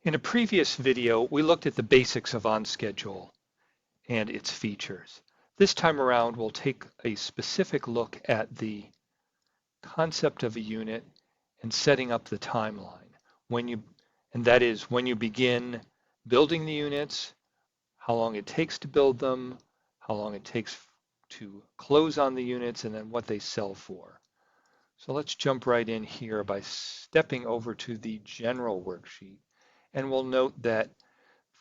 In a previous video, we looked at the basics of OnSchedule and its features. This time around, we'll take a specific look at the concept of a unit and setting up the timeline. And that is when you begin building the units, how long it takes to build them, how long it takes to close on the units, and then what they sell for. So let's jump right in here by stepping over to the general worksheet. And we'll note that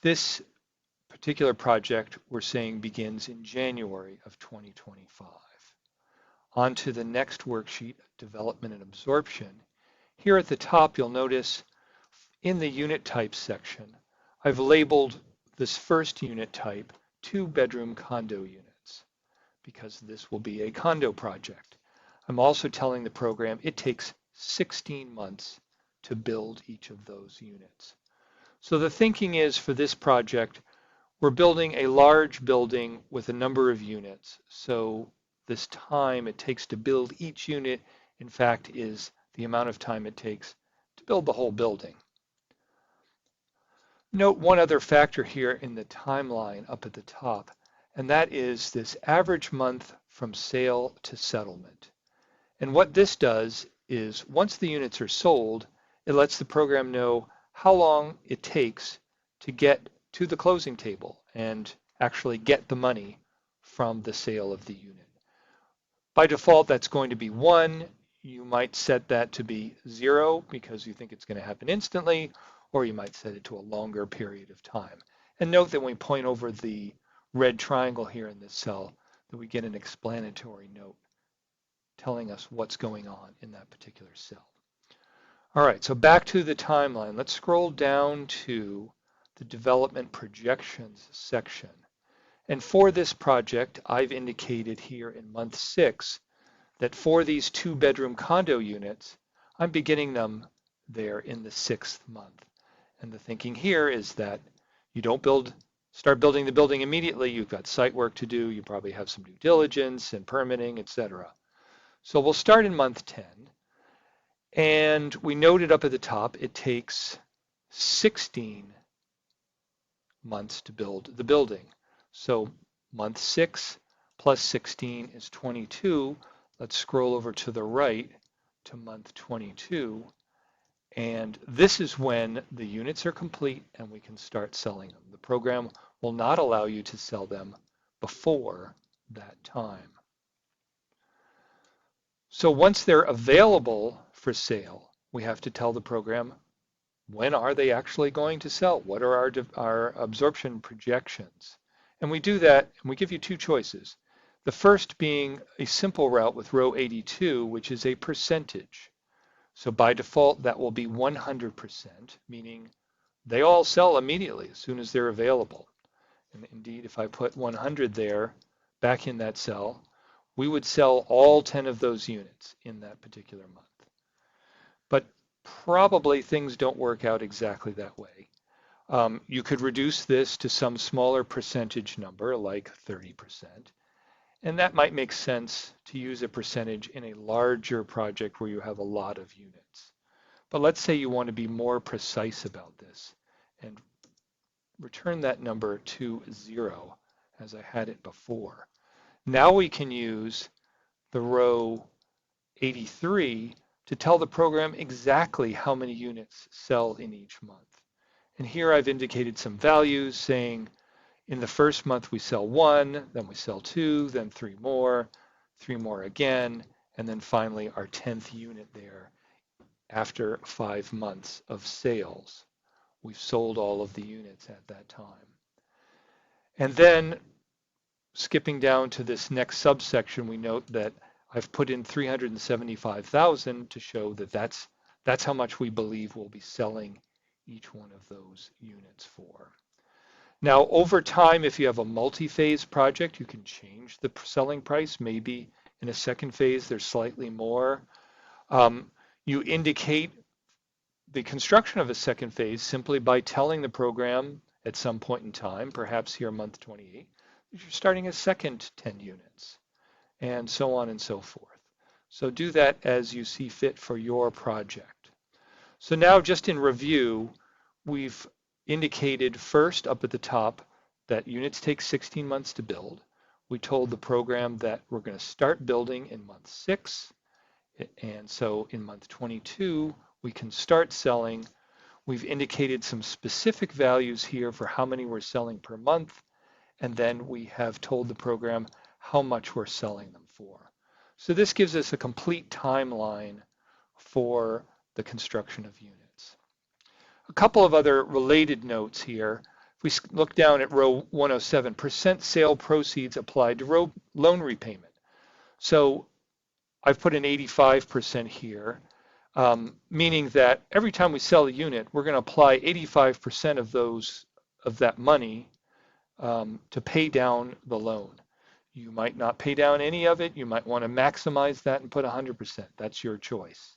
this particular project we're saying begins in January of 2025. On to the next worksheet, development and absorption. Here at the top, you'll notice in the unit type section, I've labeled this first unit type 2-bedroom condo units because this will be a condo project. I'm also telling the program it takes 16 months to build each of those units. So the thinking is for this project, we're building a large building with a number of units. So this time it takes to build each unit, in fact, is the amount of time it takes to build the whole building. Note one other factor here in the timeline up at the top, and that is this average month from sale to settlement. And what this does is once the units are sold, it lets the program know how long it takes to get to the closing table and actually get the money from the sale of the unit. By default, that's going to be 1. You might set that to be 0 because you think it's going to happen instantly, or you might set it to a longer period of time. And note that when we point over the red triangle here in this cell, that we get an explanatory note telling us what's going on in that particular cell. All right, so back to the timeline. Let's scroll down to the development projections section. And for this project, I've indicated here in month 6 that for these 2-bedroom condo units, I'm beginning them there in the 6th month. And the thinking here is that you don't start building the building immediately. You've got site work to do. You probably have some due diligence and permitting, etc. So we'll start in month 10. And we noted up at the top, it takes 16 months to build the building. So month 6 plus 16 is 22. Let's scroll over to the right to month 22. And this is when the units are complete and we can start selling them. The program will not allow you to sell them before that time. So once they're available for sale, we have to tell the program, when are they actually going to sell? What are our absorption projections? And we do that, and we give you 2 choices. The first being a simple route with row 82, which is a percentage. So by default, that will be 100%, meaning they all sell immediately as soon as they're available. And indeed, if I put 100 there, back in that cell, we would sell all 10 of those units in that particular month. But probably things don't work out exactly that way. You could reduce this to some smaller percentage number, like 30%. And that might make sense to use a percentage in a larger project where you have a lot of units. But let's say you want to be more precise about this and return that number to 0 as I had it before. Now we can use the row 83 to tell the program exactly how many units sell in each month. And here I've indicated some values saying in the first month we sell 1, then we sell 2, then 3 more again, and then finally our 10th unit there after 5 months of sales. We've sold all of the units at that time. And then skipping down to this next subsection, we note that I've put in 375,000 to show that that's how much we believe we'll be selling each one of those units for. Now, over time, if you have a multi-phase project, you can change the selling price. Maybe in a second phase, there's slightly more. You indicate the construction of a second phase simply by telling the program at some point in time, perhaps here month 28, that you're starting a second 10 units, and so on and so forth. So do that as you see fit for your project. So now just in review, we've indicated first up at the top that units take 16 months to build. We told the program that we're going to start building in month 6. And so in month 22, we can start selling. We've indicated some specific values here for how many we're selling per month. And then we have told the program how much we're selling them for. So this gives us a complete timeline for the construction of units. A couple of other related notes here. If we look down at row 107, percent sale proceeds applied to loan repayment. So I've put an 85% here, meaning that every time we sell a unit, we're going to apply 85% of that money to pay down the loan. You might not pay down any of it. You might want to maximize that and put 100%. That's your choice.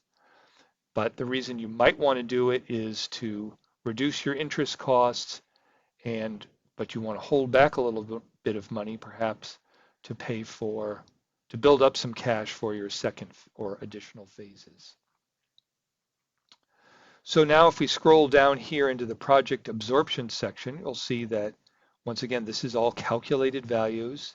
But the reason you might want to do it is to reduce your interest costs, but you want to hold back a little bit of money perhaps to build up some cash for your second or additional phases. So now if we scroll down here into the project absorption section, you'll see that once again, this is all calculated values.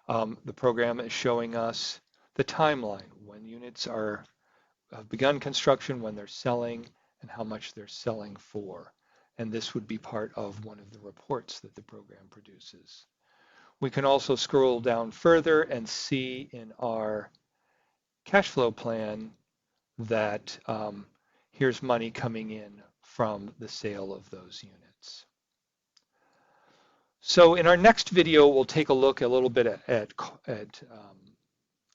The program is showing us the timeline, when units have begun construction, when they're selling, and how much they're selling for. And this would be part of one of the reports that the program produces. We can also scroll down further and see in our cash flow plan that here's money coming in from the sale of those units. So in our next video, we'll take a look a little bit at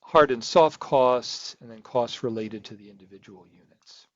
hard and soft costs and then costs related to the individual units.